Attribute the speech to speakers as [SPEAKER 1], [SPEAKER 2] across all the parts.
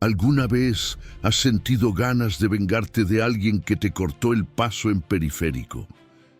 [SPEAKER 1] ¿Alguna vez has sentido ganas de vengarte de alguien que te cortó el paso en periférico?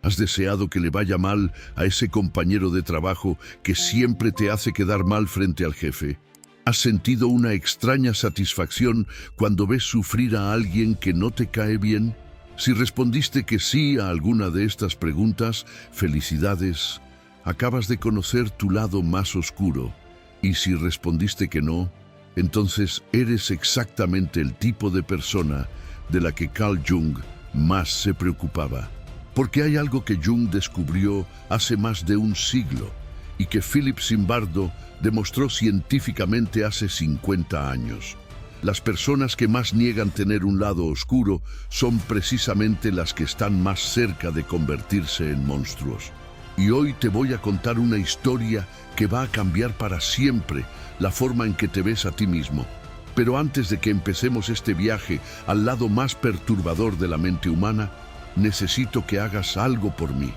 [SPEAKER 1] ¿Has deseado que le vaya mal a ese compañero de trabajo que siempre te hace quedar mal frente al jefe? ¿Has sentido una extraña satisfacción cuando ves sufrir a alguien que no te cae bien? Si respondiste que sí a alguna de estas preguntas, felicidades. Acabas de conocer tu lado más oscuro. Y si respondiste que no, entonces eres exactamente el tipo de persona de la que Carl Jung más se preocupaba. Porque hay algo que Jung descubrió hace más de un siglo y que Philip Zimbardo demostró científicamente hace 50 años. Las personas que más niegan tener un lado oscuro son precisamente las que están más cerca de convertirse en monstruos. Y hoy te voy a contar una historia que va a cambiar para siempre la forma en que te ves a ti mismo. Pero antes de que empecemos este viaje al lado más perturbador de la mente humana, necesito que hagas algo por mí.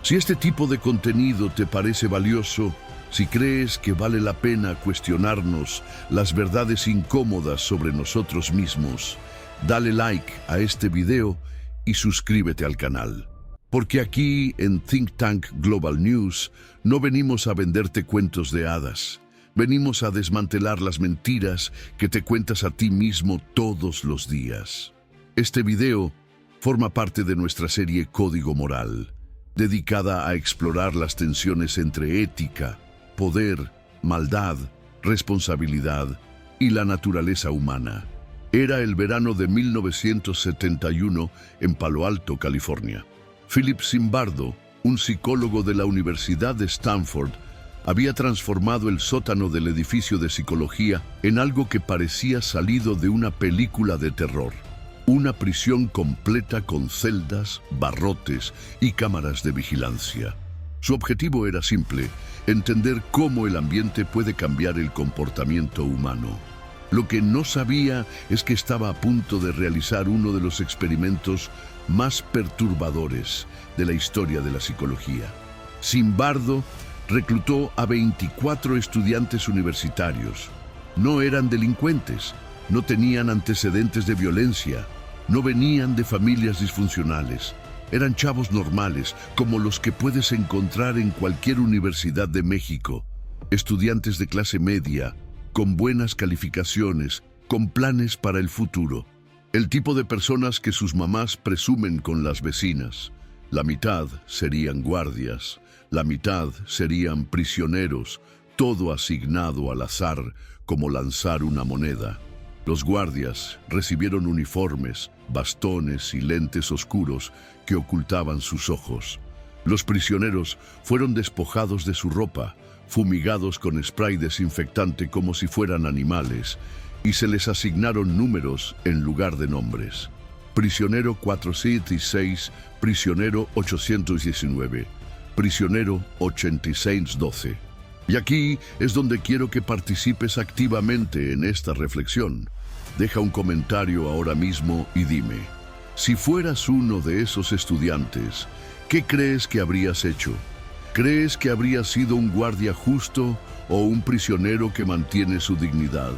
[SPEAKER 1] Si este tipo de contenido te parece valioso, si crees que vale la pena cuestionarnos las verdades incómodas sobre nosotros mismos, dale like a este video y suscríbete al canal. Porque aquí en Think Tank Global News no venimos a venderte cuentos de hadas. Venimos a desmantelar las mentiras que te cuentas a ti mismo todos los días. Este video forma parte de nuestra serie Código Moral, dedicada a explorar las tensiones entre ética, poder, maldad, responsabilidad y la naturaleza humana. Era el verano de 1971 en Palo Alto, California. Philip Zimbardo, un psicólogo de la Universidad de Stanford, había transformado el sótano del edificio de psicología en algo que parecía salido de una película de terror. Una prisión completa con celdas, barrotes y cámaras de vigilancia. Su objetivo era simple: entender cómo el ambiente puede cambiar el comportamiento humano. Lo que no sabía es que estaba a punto de realizar uno de los experimentos más perturbadores de la historia de la psicología. Zimbardo reclutó a 24 estudiantes universitarios. No eran delincuentes, no tenían antecedentes de violencia, no venían de familias disfuncionales. Eran chavos normales, como los que puedes encontrar en cualquier universidad de México. Estudiantes de clase media, con buenas calificaciones, con planes para el futuro. El tipo de personas que sus mamás presumen con las vecinas. La mitad serían guardias, la mitad serían prisioneros, todo asignado al azar, como lanzar una moneda. Los guardias recibieron uniformes, bastones y lentes oscuros que ocultaban sus ojos. Los prisioneros fueron despojados de su ropa, fumigados con spray desinfectante como si fueran animales, y se les asignaron números en lugar de nombres. Prisionero 406, prisionero 819, prisionero 8612. Y aquí es donde quiero que participes activamente en esta reflexión. Deja un comentario ahora mismo y dime, si fueras uno de esos estudiantes, ¿qué crees que habrías hecho? ¿Crees que habrías sido un guardia justo o un prisionero que mantiene su dignidad?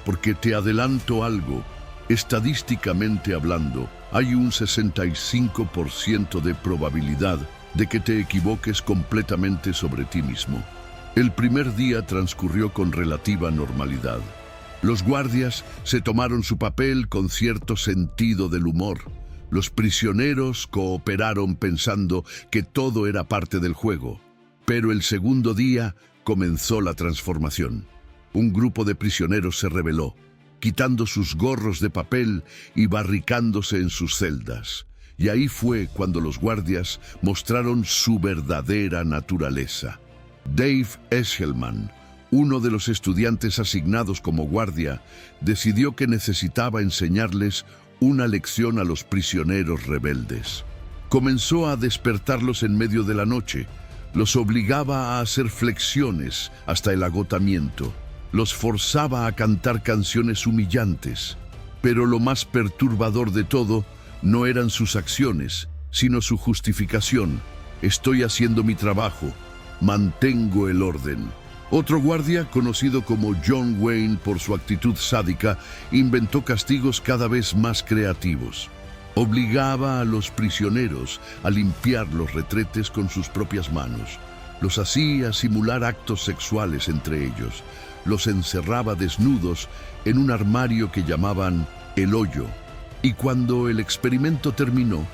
[SPEAKER 1] Porque te adelanto algo, estadísticamente hablando, hay un 65% de probabilidad de que te equivoques completamente sobre ti mismo. El primer día transcurrió con relativa normalidad. Los guardias se tomaron su papel con cierto sentido del humor. Los prisioneros cooperaron pensando que todo era parte del juego. Pero el segundo día comenzó la transformación. Un grupo de prisioneros se rebeló, quitando sus gorros de papel y barricándose en sus celdas. Y ahí fue cuando los guardias mostraron su verdadera naturaleza. Dave Eshelman, uno de los estudiantes asignados como guardia, decidió que necesitaba enseñarles una lección a los prisioneros rebeldes. Comenzó a despertarlos en medio de la noche, los obligaba a hacer flexiones hasta el agotamiento, los forzaba a cantar canciones humillantes. Pero lo más perturbador de todo no eran sus acciones, sino su justificación. Estoy haciendo mi trabajo, mantengo el orden. Otro guardia, conocido como John Wayne por su actitud sádica, inventó castigos cada vez más creativos. Obligaba a los prisioneros a limpiar los retretes con sus propias manos. Los hacía simular actos sexuales entre ellos. Los encerraba desnudos en un armario que llamaban el hoyo. Y cuando el experimento terminó,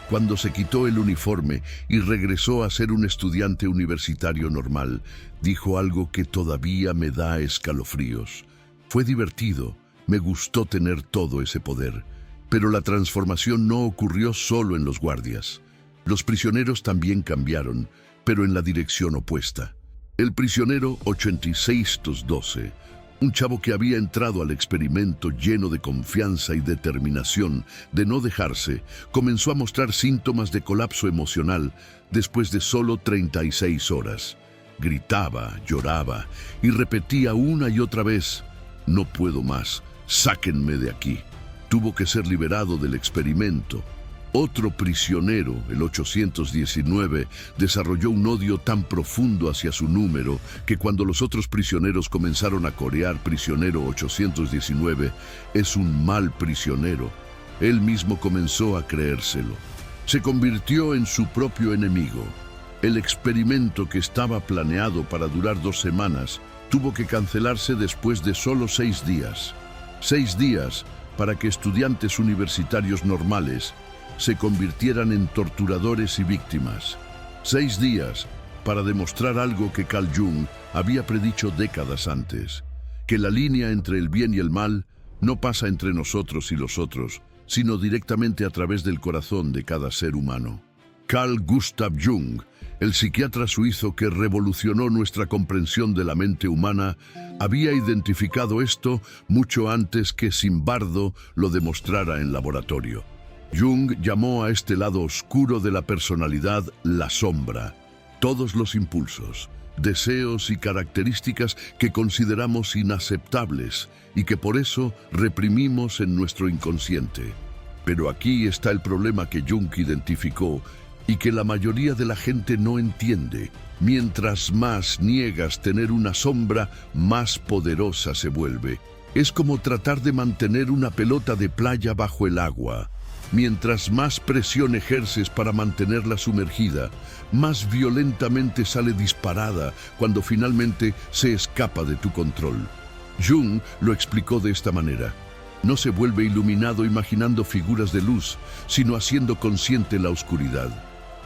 [SPEAKER 1] cuando se quitó el uniforme y regresó a ser un estudiante universitario normal, dijo algo que todavía me da escalofríos. Fue divertido, me gustó tener todo ese poder, pero la transformación no ocurrió solo en los guardias. Los prisioneros también cambiaron, pero en la dirección opuesta. El prisionero 8612, un chavo que había entrado al experimento lleno de confianza y determinación de no dejarse, comenzó a mostrar síntomas de colapso emocional después de solo 36 horas. Gritaba, lloraba y repetía una y otra vez: "No puedo más, sáquenme de aquí". Tuvo que ser liberado del experimento. Otro prisionero, el 819, desarrolló un odio tan profundo hacia su número que cuando los otros prisioneros comenzaron a corear "prisionero 819, es un mal prisionero", él mismo comenzó a creérselo. Se convirtió en su propio enemigo. El experimento, que estaba planeado para durar 2 semanas, tuvo que cancelarse después de solo 6 días. 6 días para que estudiantes universitarios normales se convirtieran en torturadores y víctimas. 6 días para demostrar algo que Carl Jung había predicho décadas antes: que la línea entre el bien y el mal no pasa entre nosotros y los otros, sino directamente a través del corazón de cada ser humano. Carl Gustav Jung, el psiquiatra suizo que revolucionó nuestra comprensión de la mente humana, había identificado esto mucho antes que Zimbardo lo demostrara en laboratorio. Jung llamó a este lado oscuro de la personalidad la sombra. Todos los impulsos, deseos y características que consideramos inaceptables y que por eso reprimimos en nuestro inconsciente. Pero aquí está el problema que Jung identificó y que la mayoría de la gente no entiende. Mientras más niegas tener una sombra, más poderosa se vuelve. Es como tratar de mantener una pelota de playa bajo el agua. Mientras más presión ejerces para mantenerla sumergida, más violentamente sale disparada cuando finalmente se escapa de tu control. Jung lo explicó de esta manera: no se vuelve iluminado imaginando figuras de luz, sino haciendo consciente la oscuridad.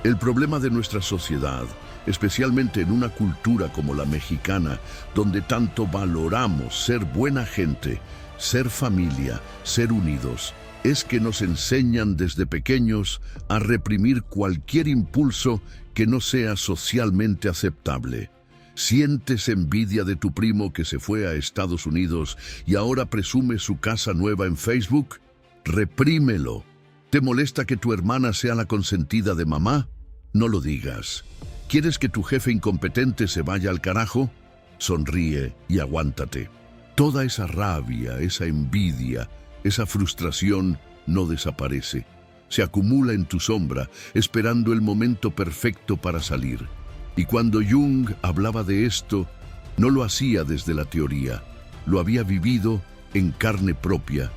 [SPEAKER 1] El problema de nuestra sociedad, especialmente en una cultura como la mexicana, donde tanto valoramos ser buena gente, ser familia, ser unidos, es que nos enseñan desde pequeños a reprimir cualquier impulso que no sea socialmente aceptable. ¿Sientes envidia de tu primo que se fue a Estados Unidos y ahora presume su casa nueva en Facebook? Reprímelo. ¿Te molesta que tu hermana sea la consentida de mamá? No lo digas. ¿Quieres que tu jefe incompetente se vaya al carajo? Sonríe y aguántate. Toda esa rabia, esa envidia, esa frustración no desaparece. Se acumula en tu sombra, esperando el momento perfecto para salir. Y cuando Jung hablaba de esto, no lo hacía desde la teoría, lo había vivido en carne propia.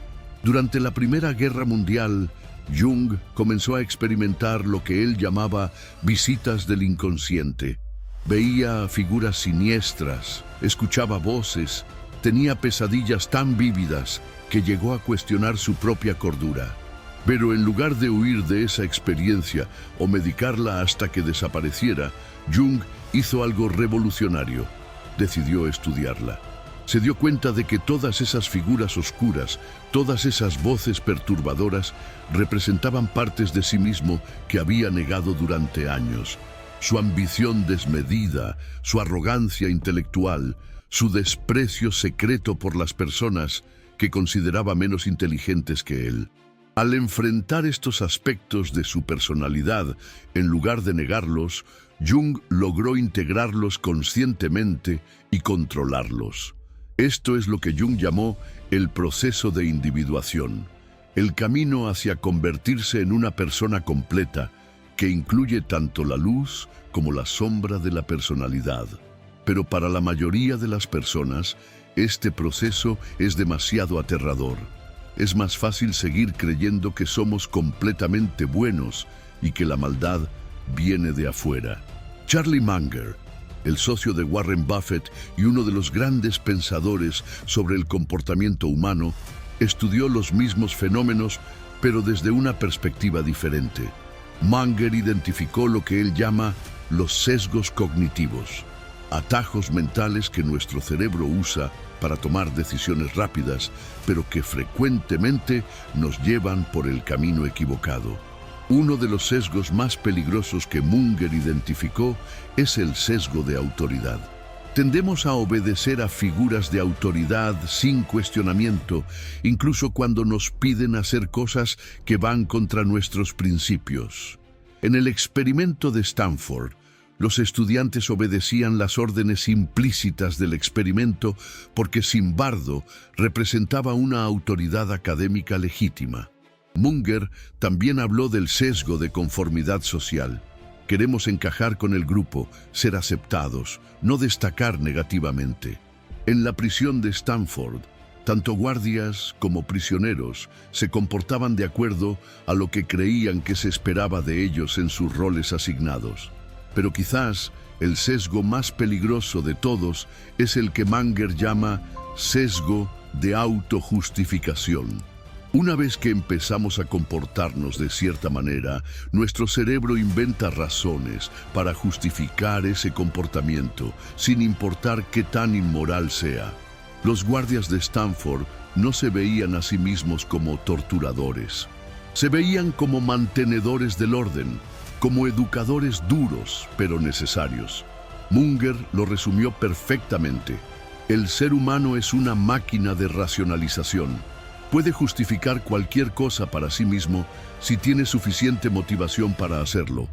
[SPEAKER 1] Durante la Primera Guerra Mundial, Jung comenzó a experimentar lo que él llamaba visitas del inconsciente. Veía figuras siniestras, escuchaba voces, tenía pesadillas tan vívidas que llegó a cuestionar su propia cordura. Pero en lugar de huir de esa experiencia o medicarla hasta que desapareciera, Jung hizo algo revolucionario. Decidió estudiarla. Se dio cuenta de que todas esas figuras oscuras, todas esas voces perturbadoras, representaban partes de sí mismo que había negado durante años. Su ambición desmedida, su arrogancia intelectual, su desprecio secreto por las personas que consideraba menos inteligentes que él. Al enfrentar estos aspectos de su personalidad, en lugar de negarlos, Jung logró integrarlos conscientemente y controlarlos. Esto es lo que Jung llamó el proceso de individuación, el camino hacia convertirse en una persona completa, que incluye tanto la luz como la sombra de la personalidad. Pero para la mayoría de las personas, este proceso es demasiado aterrador. Es más fácil seguir creyendo que somos completamente buenos y que la maldad viene de afuera. Charlie Munger, el socio de Warren Buffett y uno de los grandes pensadores sobre el comportamiento humano, estudió los mismos fenómenos, pero desde una perspectiva diferente. Munger identificó lo que él llama los sesgos cognitivos, atajos mentales que nuestro cerebro usa para tomar decisiones rápidas, pero que frecuentemente nos llevan por el camino equivocado. Uno de los sesgos más peligrosos que Munger identificó es el sesgo de autoridad. Tendemos a obedecer a figuras de autoridad sin cuestionamiento, incluso cuando nos piden hacer cosas que van contra nuestros principios. En el experimento de Stanford, los estudiantes obedecían las órdenes implícitas del experimento porque Zimbardo representaba una autoridad académica legítima. Munger también habló del sesgo de conformidad social. Queremos encajar con el grupo, ser aceptados, no destacar negativamente. En la prisión de Stanford, tanto guardias como prisioneros se comportaban de acuerdo a lo que creían que se esperaba de ellos en sus roles asignados. Pero quizás el sesgo más peligroso de todos es el que Munger llama sesgo de autojustificación. Una vez que empezamos a comportarnos de cierta manera, nuestro cerebro inventa razones para justificar ese comportamiento, sin importar qué tan inmoral sea. Los guardias de Stanford no se veían a sí mismos como torturadores. Se veían como mantenedores del orden, como educadores duros, pero necesarios. Munger lo resumió perfectamente. El ser humano es una máquina de racionalización. Puede justificar cualquier cosa para sí mismo si tiene suficiente motivación para hacerlo.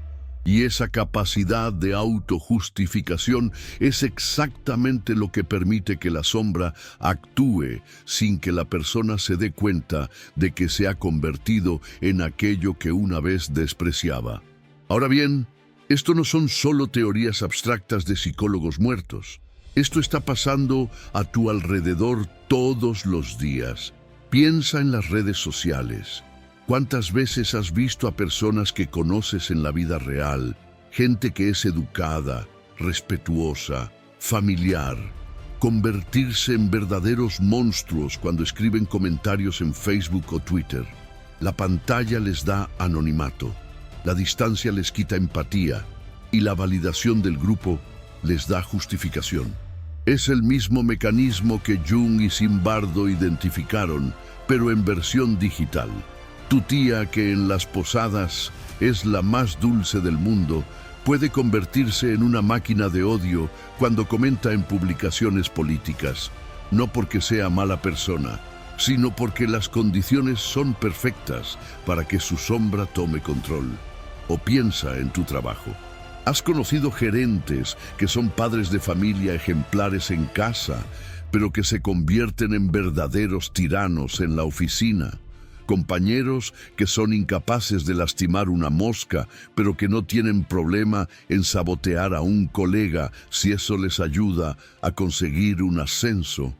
[SPEAKER 1] Y esa capacidad de autojustificación es exactamente lo que permite que la sombra actúe sin que la persona se dé cuenta de que se ha convertido en aquello que una vez despreciaba. Ahora bien, esto no son solo teorías abstractas de psicólogos muertos. Esto está pasando a tu alrededor todos los días. Piensa en las redes sociales. ¿Cuántas veces has visto a personas que conoces en la vida real, gente que es educada, respetuosa, familiar, convertirse en verdaderos monstruos cuando escriben comentarios en Facebook o Twitter? La pantalla les da anonimato, la distancia les quita empatía y la validación del grupo les da justificación. Es el mismo mecanismo que Jung y Zimbardo identificaron, pero en versión digital. Tu tía, que en las posadas es la más dulce del mundo, puede convertirse en una máquina de odio cuando comenta en publicaciones políticas, no porque sea mala persona, sino porque las condiciones son perfectas para que su sombra tome control. O piensa en tu trabajo. ¿Has conocido gerentes que son padres de familia ejemplares en casa, pero que se convierten en verdaderos tiranos en la oficina? Compañeros que son incapaces de lastimar una mosca, pero que no tienen problema en sabotear a un colega si eso les ayuda a conseguir un ascenso.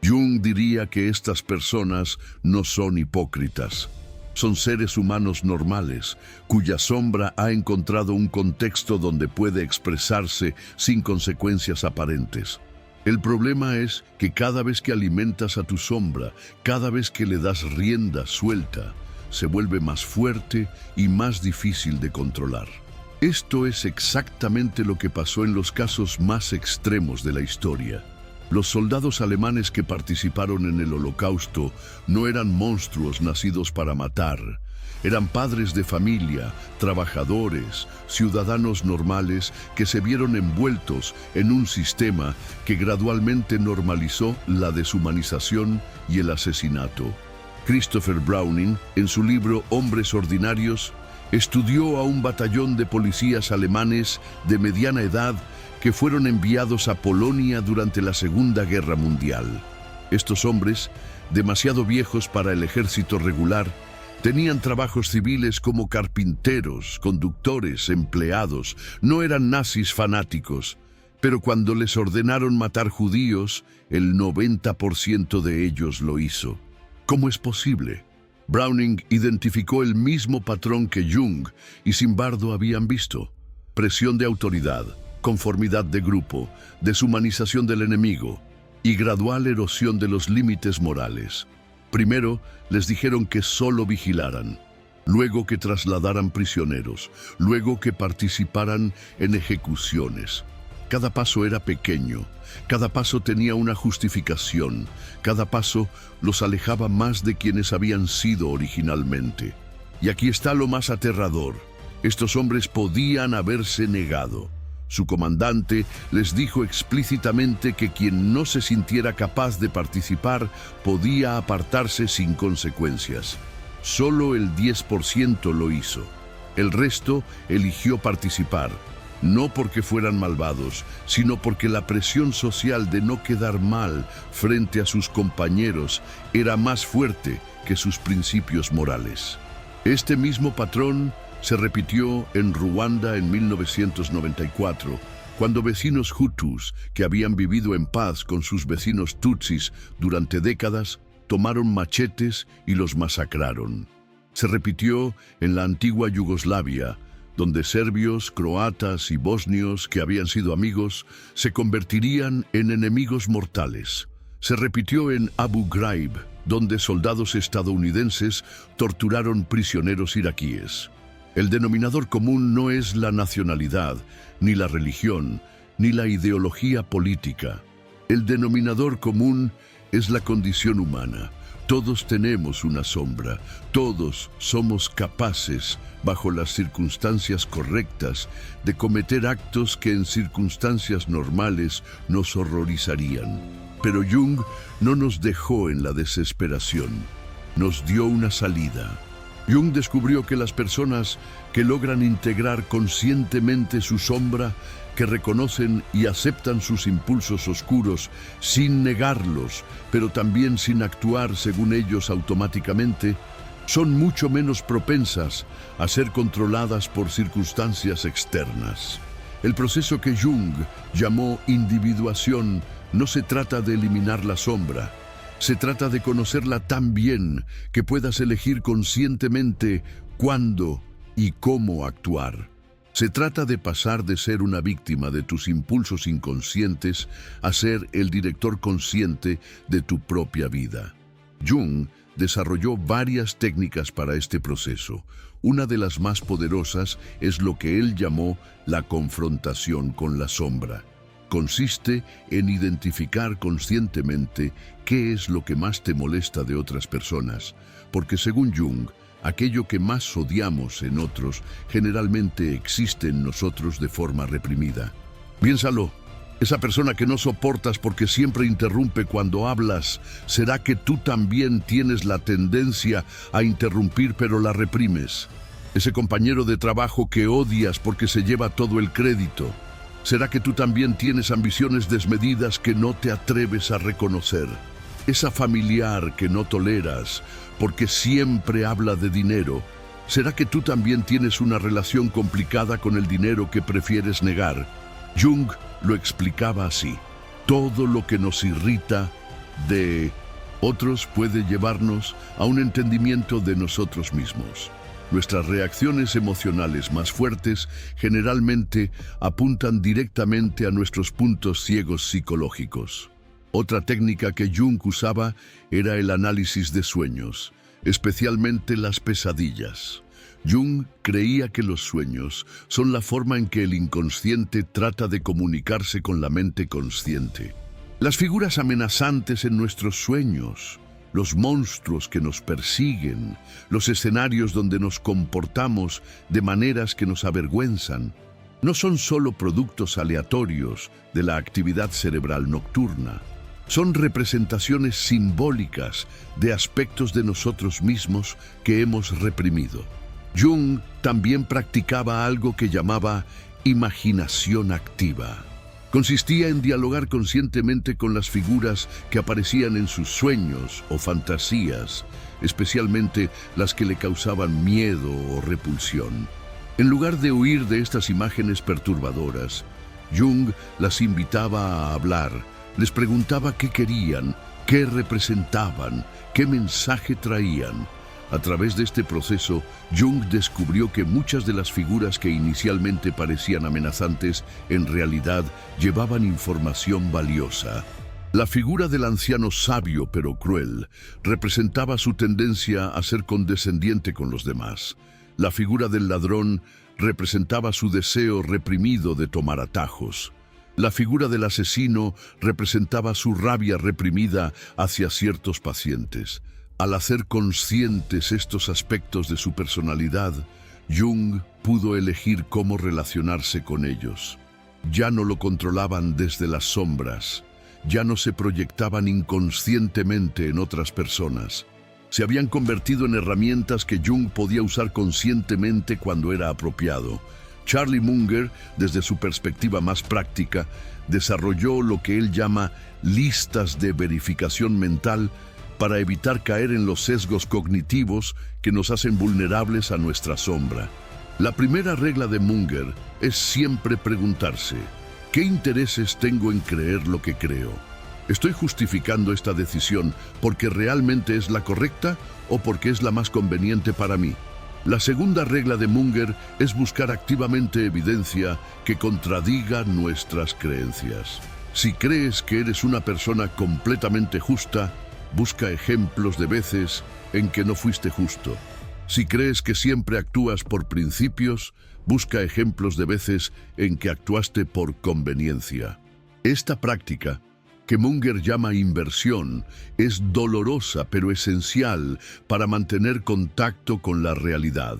[SPEAKER 1] Jung diría que estas personas no son hipócritas. Son seres humanos normales, cuya sombra ha encontrado un contexto donde puede expresarse sin consecuencias aparentes. El problema es que cada vez que alimentas a tu sombra, cada vez que le das rienda suelta, se vuelve más fuerte y más difícil de controlar. Esto es exactamente lo que pasó en los casos más extremos de la historia. Los soldados alemanes que participaron en el Holocausto no eran monstruos nacidos para matar. Eran padres de familia, trabajadores, ciudadanos normales que se vieron envueltos en un sistema que gradualmente normalizó la deshumanización y el asesinato. Christopher Browning, en su libro Hombres Ordinarios, estudió a un batallón de policías alemanes de mediana edad que fueron enviados a Polonia durante la Segunda Guerra Mundial. Estos hombres, demasiado viejos para el ejército regular, tenían trabajos civiles como carpinteros, conductores, empleados. No eran nazis fanáticos, Pero cuando les ordenaron matar judíos, el 90% de ellos lo hizo. ¿Cómo es posible? Browning identificó el mismo patrón que Jung y Zimbardo habían visto: presión de autoridad, conformidad de grupo, deshumanización del enemigo y gradual erosión de los límites morales. Primero les dijeron que solo vigilaran, luego que trasladaran prisioneros, luego que participaran en ejecuciones. Cada paso era pequeño, cada paso tenía una justificación, cada paso los alejaba más de quienes habían sido originalmente. Y aquí está lo más aterrador: estos hombres podían haberse negado. Su comandante les dijo explícitamente que quien no se sintiera capaz de participar podía apartarse sin consecuencias. Solo el 10% lo hizo. El resto eligió participar, no porque fueran malvados, sino porque la presión social de no quedar mal frente a sus compañeros era más fuerte que sus principios morales. Este mismo patrón se repitió en Ruanda en 1994, cuando vecinos hutus que habían vivido en paz con sus vecinos tutsis durante décadas tomaron machetes y los masacraron. Se repitió en la antigua Yugoslavia, donde serbios, croatas y bosnios que habían sido amigos se convertirían en enemigos mortales. Se repitió en Abu Ghraib, donde soldados estadounidenses torturaron prisioneros iraquíes. El denominador común no es la nacionalidad, ni la religión, ni la ideología política. El denominador común es la condición humana. Todos tenemos una sombra, todos somos capaces, bajo las circunstancias correctas, de cometer actos que en circunstancias normales nos horrorizarían. Pero Jung no nos dejó en la desesperación, nos dio una salida. Jung descubrió que las personas que logran integrar conscientemente su sombra, que reconocen y aceptan sus impulsos oscuros sin negarlos, pero también sin actuar según ellos automáticamente, son mucho menos propensas a ser controladas por circunstancias externas. El proceso que Jung llamó individuación no se trata de eliminar la sombra. Se trata de conocerla tan bien que puedas elegir conscientemente cuándo y cómo actuar. Se trata de pasar de ser una víctima de tus impulsos inconscientes a ser el director consciente de tu propia vida. Jung desarrolló varias técnicas para este proceso. Una de las más poderosas es lo que él llamó la confrontación con la sombra. Consiste en identificar conscientemente qué es lo que más te molesta de otras personas, porque según Jung, aquello que más odiamos en otros generalmente existe en nosotros de forma reprimida. Piénsalo, esa persona que no soportas porque siempre interrumpe cuando hablas, ¿será que tú también tienes la tendencia a interrumpir pero la reprimes? Ese compañero de trabajo que odias porque se lleva todo el crédito, ¿será que tú también tienes ambiciones desmedidas que no te atreves a reconocer? Esa familiar que no toleras porque siempre habla de dinero, ¿será que tú también tienes una relación complicada con el dinero que prefieres negar? Jung lo explicaba así: todo lo que nos irrita de otros puede llevarnos a un entendimiento de nosotros mismos. Nuestras reacciones emocionales más fuertes generalmente apuntan directamente a nuestros puntos ciegos psicológicos. Otra técnica que Jung usaba era el análisis de sueños, especialmente las pesadillas. Jung creía que los sueños son la forma en que el inconsciente trata de comunicarse con la mente consciente. Las figuras amenazantes en nuestros sueños, los monstruos que nos persiguen, los escenarios donde nos comportamos de maneras que nos avergüenzan, no son solo productos aleatorios de la actividad cerebral nocturna. Son representaciones simbólicas de aspectos de nosotros mismos que hemos reprimido. Jung también practicaba algo que llamaba imaginación activa. Consistía en dialogar conscientemente con las figuras que aparecían en sus sueños o fantasías, especialmente las que le causaban miedo o repulsión. En lugar de huir de estas imágenes perturbadoras, Jung las invitaba a hablar, les preguntaba qué querían, qué representaban, qué mensaje traían. A través de este proceso, Jung descubrió que muchas de las figuras que inicialmente parecían amenazantes, en realidad llevaban información valiosa. La figura del anciano sabio pero cruel representaba su tendencia a ser condescendiente con los demás. La figura del ladrón representaba su deseo reprimido de tomar atajos. La figura del asesino representaba su rabia reprimida hacia ciertos pacientes. Al hacer conscientes estos aspectos de su personalidad, Jung pudo elegir cómo relacionarse con ellos. Ya no lo controlaban desde las sombras, ya no se proyectaban inconscientemente en otras personas. Se habían convertido en herramientas que Jung podía usar conscientemente cuando era apropiado. Charlie Munger, desde su perspectiva más práctica, desarrolló lo que él llama listas de verificación mental para evitar caer en los sesgos cognitivos que nos hacen vulnerables a nuestra sombra. La primera regla de Munger es siempre preguntarse: ¿qué intereses tengo en creer lo que creo? ¿Estoy justificando esta decisión porque realmente es la correcta o porque es la más conveniente para mí? La segunda regla de Munger es buscar activamente evidencia que contradiga nuestras creencias. Si crees que eres una persona completamente justa, busca ejemplos de veces en que no fuiste justo. Si crees que siempre actúas por principios, busca ejemplos de veces en que actuaste por conveniencia. Esta práctica, que Munger llama inversión, es dolorosa pero esencial para mantener contacto con la realidad.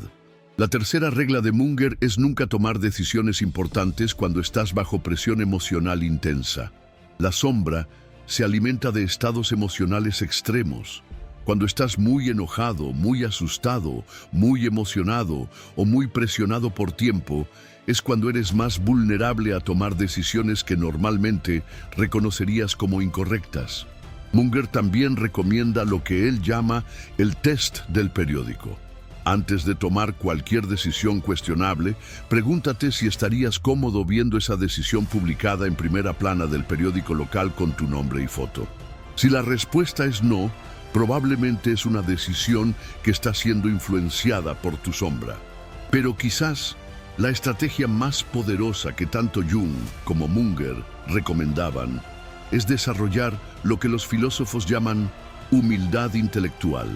[SPEAKER 1] La tercera regla de Munger es nunca tomar decisiones importantes cuando estás bajo presión emocional intensa. La sombra se alimenta de estados emocionales extremos. Cuando estás muy enojado, muy asustado, muy emocionado o muy presionado por tiempo, es cuando eres más vulnerable a tomar decisiones que normalmente reconocerías como incorrectas. Munger también recomienda lo que él llama el test del periódico. Antes de tomar cualquier decisión cuestionable, pregúntate si estarías cómodo viendo esa decisión publicada en primera plana del periódico local con tu nombre y foto. Si la respuesta es no, probablemente es una decisión que está siendo influenciada por tu sombra. Pero quizás la estrategia más poderosa que tanto Jung como Munger recomendaban es desarrollar lo que los filósofos llaman humildad intelectual.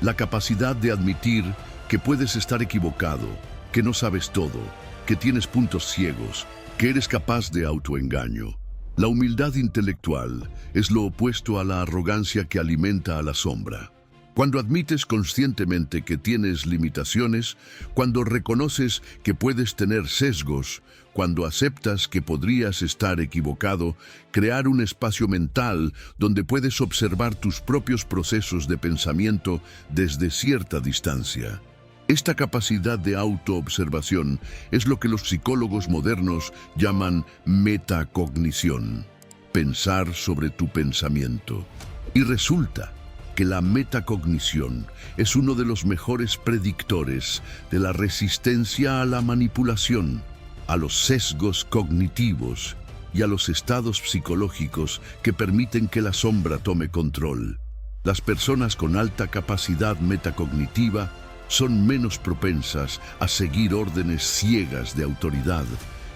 [SPEAKER 1] La capacidad de admitir que puedes estar equivocado, que no sabes todo, que tienes puntos ciegos, que eres capaz de autoengaño. La humildad intelectual es lo opuesto a la arrogancia que alimenta a la sombra. Cuando admites conscientemente que tienes limitaciones, cuando reconoces que puedes tener sesgos, cuando aceptas que podrías estar equivocado, crear un espacio mental donde puedes observar tus propios procesos de pensamiento desde cierta distancia. Esta capacidad de autoobservación es lo que los psicólogos modernos llaman metacognición, pensar sobre tu pensamiento. Y resulta que la metacognición es uno de los mejores predictores de la resistencia a la manipulación, a los sesgos cognitivos y a los estados psicológicos que permiten que la sombra tome control. Las personas con alta capacidad metacognitiva son menos propensas a seguir órdenes ciegas de autoridad,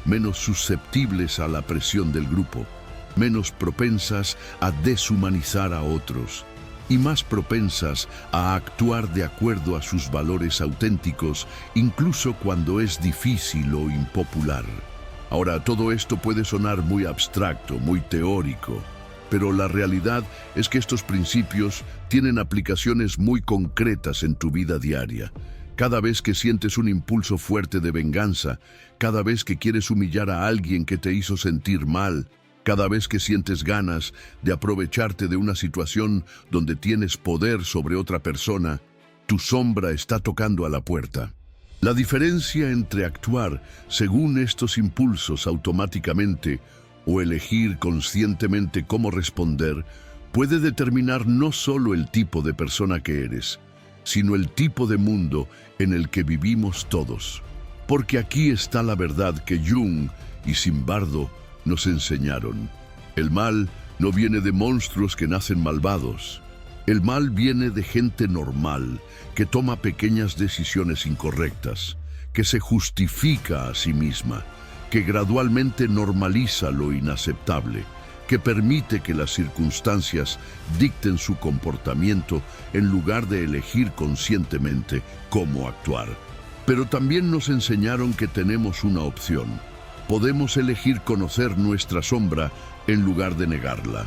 [SPEAKER 1] menos susceptibles a la presión del grupo, menos propensas a deshumanizar a otros y más propensas a actuar de acuerdo a sus valores auténticos, incluso cuando es difícil o impopular. Ahora, todo esto puede sonar muy abstracto, muy teórico, pero la realidad es que estos principios tienen aplicaciones muy concretas en tu vida diaria. Cada vez que sientes un impulso fuerte de venganza, cada vez que quieres humillar a alguien que te hizo sentir mal, cada vez que sientes ganas de aprovecharte de una situación donde tienes poder sobre otra persona, tu sombra está tocando a la puerta. La diferencia entre actuar según estos impulsos automáticamente o elegir conscientemente cómo responder puede determinar no solo el tipo de persona que eres, sino el tipo de mundo en el que vivimos todos. Porque aquí está la verdad que Jung y Zimbardo nos enseñaron. El mal no viene de monstruos que nacen malvados. El mal viene de gente normal, que toma pequeñas decisiones incorrectas, que se justifica a sí misma, que gradualmente normaliza lo inaceptable, que permite que las circunstancias dicten su comportamiento en lugar de elegir conscientemente cómo actuar. Pero también nos enseñaron que tenemos una opción. Podemos elegir conocer nuestra sombra en lugar de negarla.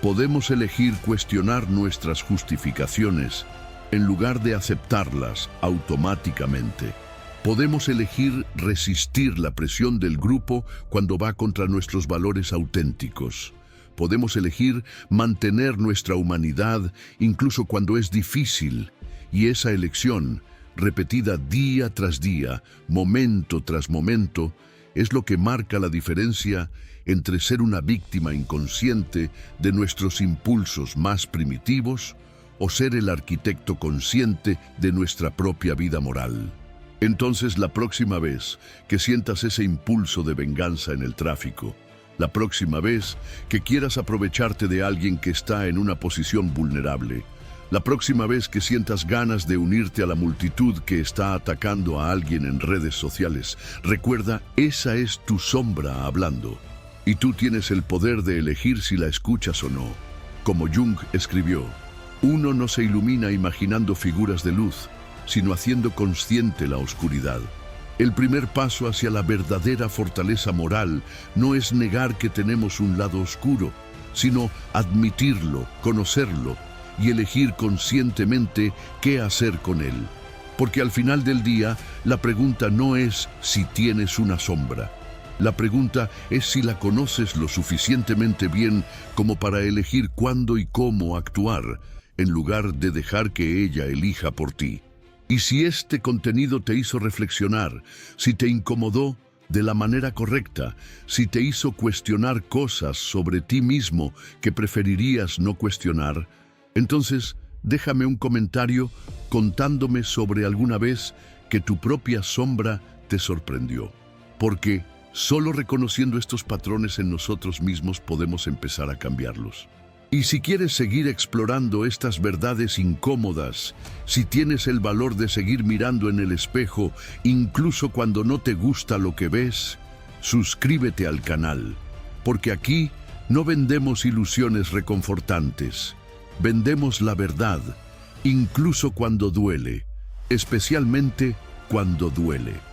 [SPEAKER 1] Podemos elegir cuestionar nuestras justificaciones en lugar de aceptarlas automáticamente. Podemos elegir resistir la presión del grupo cuando va contra nuestros valores auténticos. Podemos elegir mantener nuestra humanidad incluso cuando es difícil. Y esa elección, repetida día tras día, momento tras momento, es lo que marca la diferencia entre ser una víctima inconsciente de nuestros impulsos más primitivos o ser el arquitecto consciente de nuestra propia vida moral. Entonces, la próxima vez que sientas ese impulso de venganza en el tráfico, la próxima vez que quieras aprovecharte de alguien que está en una posición vulnerable, la próxima vez que sientas ganas de unirte a la multitud que está atacando a alguien en redes sociales, recuerda, esa es tu sombra hablando. Y tú tienes el poder de elegir si la escuchas o no. Como Jung escribió, uno no se ilumina imaginando figuras de luz, sino haciendo consciente la oscuridad. El primer paso hacia la verdadera fortaleza moral no es negar que tenemos un lado oscuro, sino admitirlo, conocerlo y elegir conscientemente qué hacer con él. Porque al final del día, la pregunta no es si tienes una sombra. La pregunta es si la conoces lo suficientemente bien como para elegir cuándo y cómo actuar, en lugar de dejar que ella elija por ti. Y si este contenido te hizo reflexionar, si te incomodó de la manera correcta, si te hizo cuestionar cosas sobre ti mismo que preferirías no cuestionar, entonces déjame un comentario contándome sobre alguna vez que tu propia sombra te sorprendió. Porque solo reconociendo estos patrones en nosotros mismos podemos empezar a cambiarlos. Y si quieres seguir explorando estas verdades incómodas, si tienes el valor de seguir mirando en el espejo, incluso cuando no te gusta lo que ves, suscríbete al canal, porque aquí no vendemos ilusiones reconfortantes, vendemos la verdad, incluso cuando duele, especialmente cuando duele.